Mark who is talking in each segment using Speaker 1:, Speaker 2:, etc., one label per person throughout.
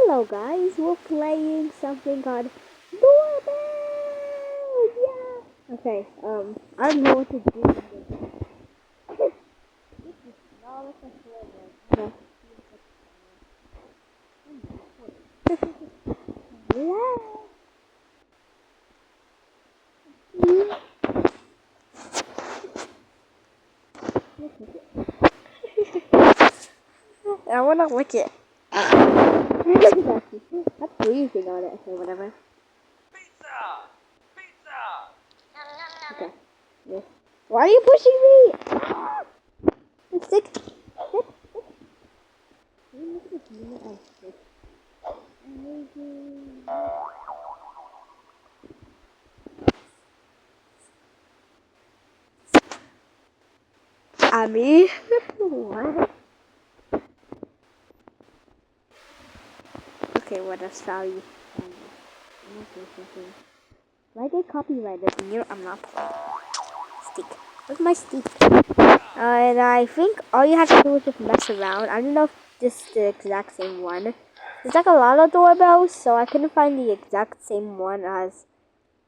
Speaker 1: Hello guys, we're playing something called Doorbell! Yeah! Okay, I don't know what to do with this. This is not like a doorbell. I wanna lick it. That's breathing on it, or whatever.
Speaker 2: Pizza! Pizza!
Speaker 1: Okay. Yeah. Why are you pushing me? Stick. Abby? What? Okay, what else value? Why they copyrighted me? I'm not playing. Stick. Where's my stick? And I think all you have to do is just mess around. I don't know if this is the exact same one. There's like a lot of doorbells, so I couldn't find the exact same one as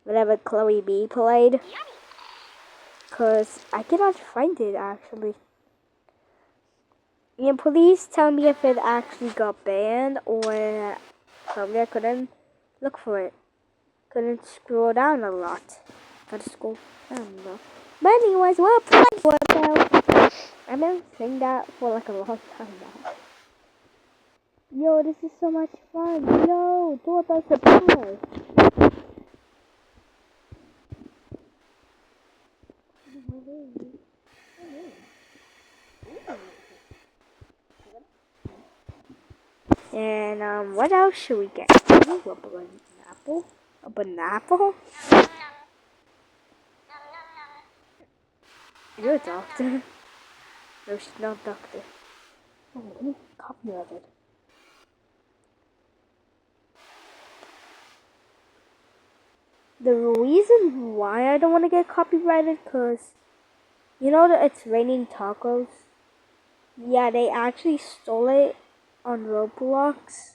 Speaker 1: whatever Chloe B played. Because I cannot find it actually. And please tell me if it actually got banned or probably I couldn't look for it. Couldn't scroll down a lot. Gotta scroll down though. But anyways, we're playing doorbell. I've been saying that for like a long time now. Yo, this is so much fun. Yo, doorbell surprise. And what else should we get? Ooh, a pineapple? A pineapple? You're a doctor. No, she's not a doctor. Oh, let me copyright it. The reason why I don't want to get copyrighted, because you know that it's raining tacos? Yeah, they actually stole it on Roblox.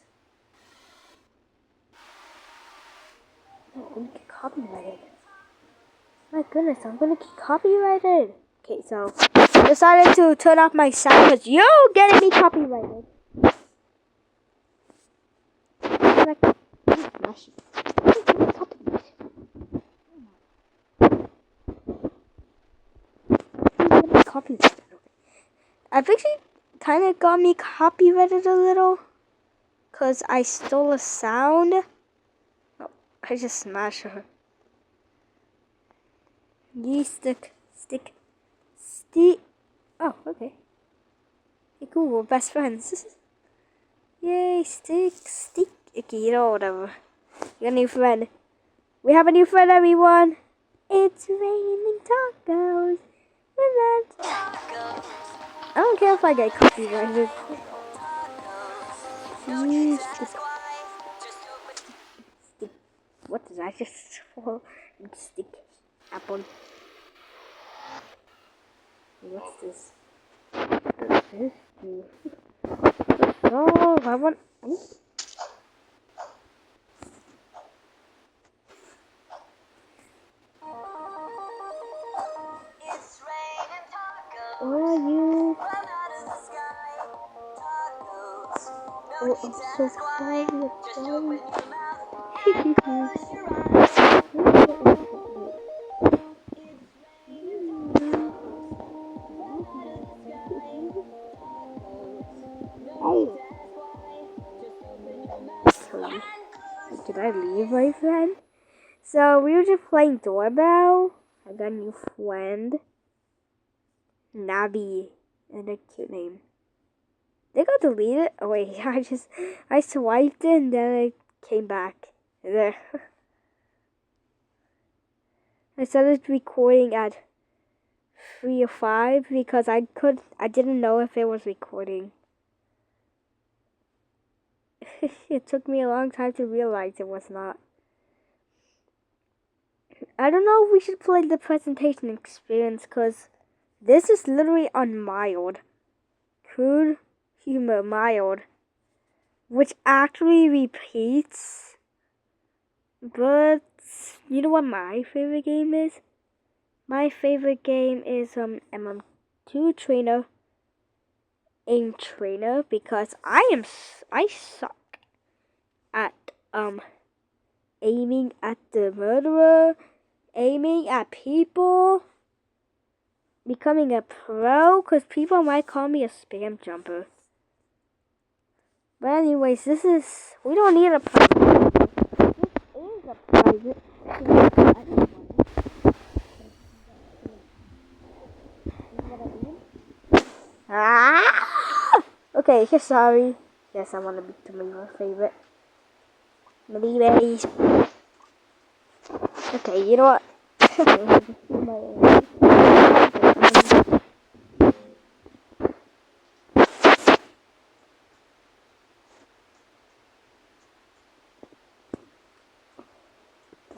Speaker 1: Oh, I'm gonna get copyrighted. My goodness, I'm gonna get copyrighted. Okay, so I decided to turn off my sound because you're getting me copyrighted. Copyrighted. I think she kind of got me copyrighted a little because I stole a sound. Oh, I just smashed her. Yee, stick. Oh, okay. Okay, cool, we're best friends. Yay, stick. Okay, you know, whatever. You got a new friend. We have a new friend, everyone. It's raining tacos. I don't care if I get copyrighted. Stick. What did I just fall? Stick. Apple. What's this? What does this do? Oh, I want. Oh, you. Oh, I'm so sorry. Did I leave my friend? So we were just playing Doorbell. I got a new friend. Nabi. And a cute name. They got deleted. Oh wait, I swiped it and then it came back. There. I started recording at 3 or 5 because I didn't know if it was recording. It took me a long time to realize it was not. I don't know if we should play the presentation experience because this is literally on mild. Crude humor, mild. which actually repeats. But you know what my favorite game is? My favorite game is MM2 Trainer, Aim Trainer, because I suck at aiming at the murderer, aiming at people, becoming a pro, because people might call me a spam jumper. But anyways, we don't need a private. This is a private. Ah! Okay, sorry. Yes, I want to become your favorite. Anyways. Okay, you know what?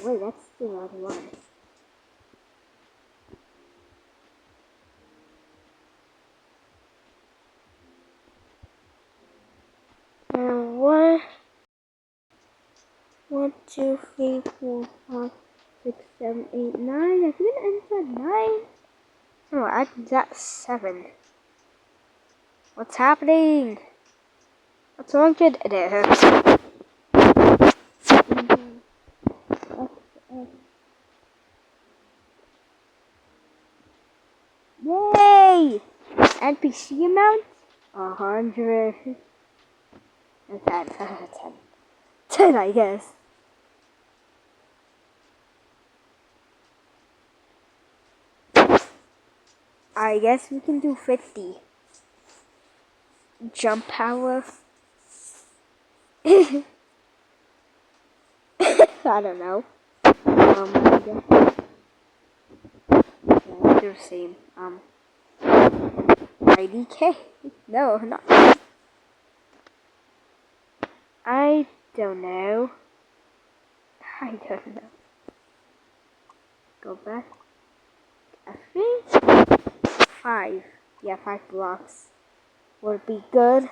Speaker 1: Wait, that's the wrong one. One, 1, 2, 3, 4, 5, 6, 7, 8, 9. I think it ends at 9. Oh, I got 7. What's happening? What's wrong with it? Yay! NPC amount? 100. 10. 10. 10, I guess. I guess we can do 50. Jump power. I don't know. I guess. Yeah, they're the same. IDK? No, not. I don't know. I don't know. Go back. I think 5. Yeah, 5 blocks would be good.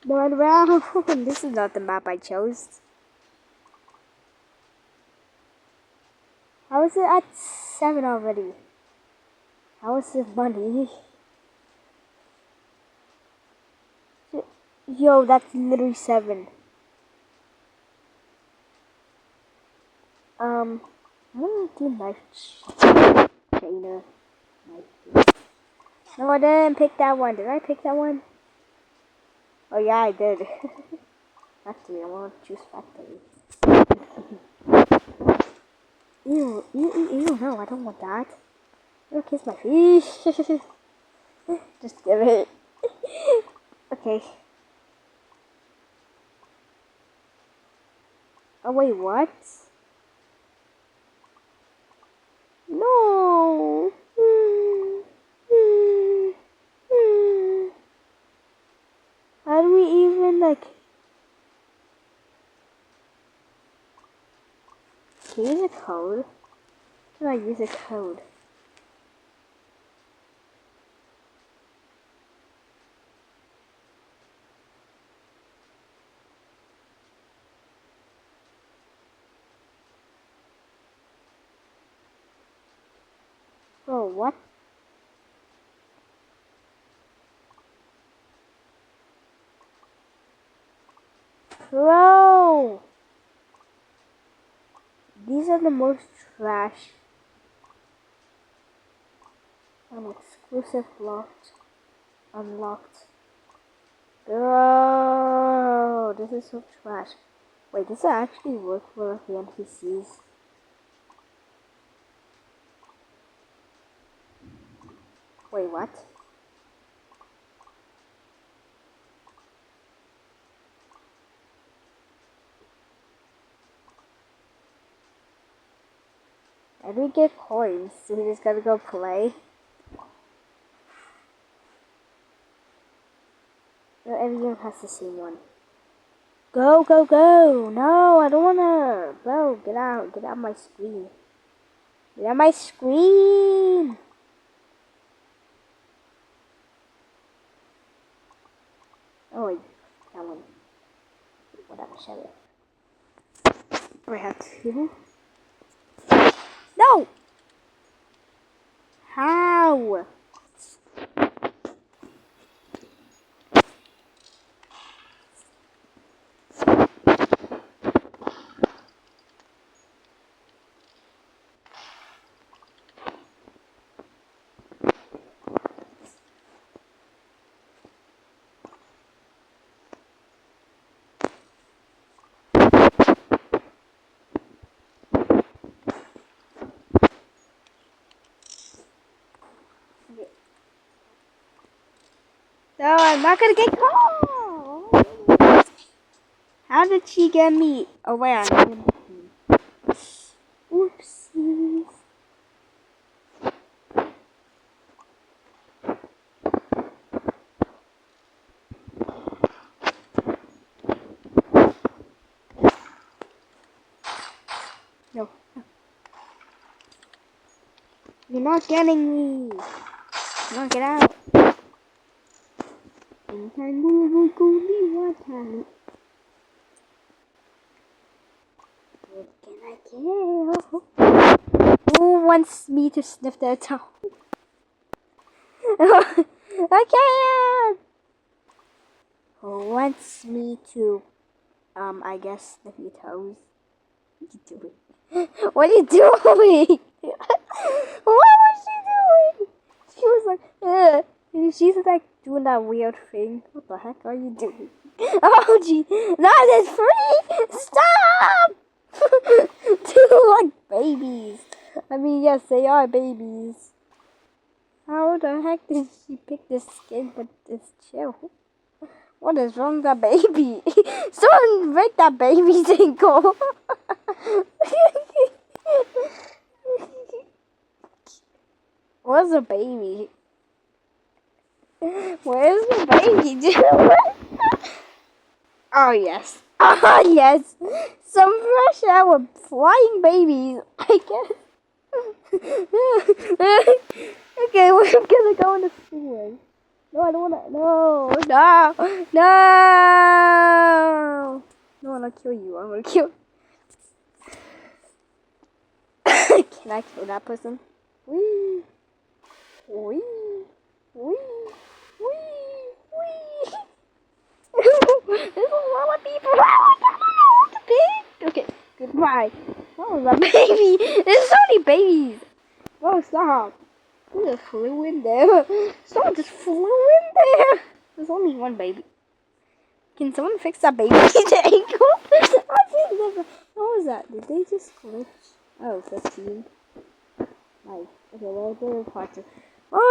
Speaker 1: Run around. This is not the map I chose. How is it at 7 already? How is it money? Yo, that's literally 7. I'm gonna do knife trainer. No, I didn't pick that one. Did I pick that one? Oh yeah, I did. Factory. I want to choose factory. Ew, ew, ew, ew. No, I don't want that. Don't kiss my feet. Just give it. Okay. Oh wait, what? No. How do we even like? Can you use a code? Can I use a code? Bro, what? Bro! These are the most trash. An exclusive locked. Unlocked. Bro! This is so trash. Wait, does it actually work for the NPCs? Wait, what? I didn't get coins, so we just gotta go play. No, everyone has the same one. Go, go, go! No, I don't wanna. Bro, get out. Get out of my screen. Get out of my screen! Whatever, shut it. We have two. No! How? No, I'm not gonna get caught! How did she get me? Oh, wait, I'm oopsies. No. You're not getting me. Come on, get out. What can I kill? Who wants me to sniff their tongue? I can't! Who wants me to, I guess, sniff your toes? What are you doing? What are you doing? What was she doing? She was like, she's like doing that weird thing. What the heck are you doing? Oh, gee, that is free! Stop! They're like babies. I mean, yes, they are babies. How the heck did she pick this skin with this chill? What is wrong with that baby? Someone break that baby's ankle. Where's the baby? Where's the baby? Oh yes. Oh yes. Some fresh air with flying babies, I guess. Okay, we're gonna go in the sewer. No, I don't wanna. No, no, no. No, I'm gonna kill you. I'm gonna kill. Can I kill that person? Wee, wee, wee, wee, wee. There's a lot of people. Okay, goodbye. Oh, the baby. There's so many babies. Oh, stop. Who just flew in there? Someone just flew in there. There's only one baby. Can someone fix that baby's ankle? What was that? Did they just glitch? Oh, 15. Nice. Okay, well, they're part 2.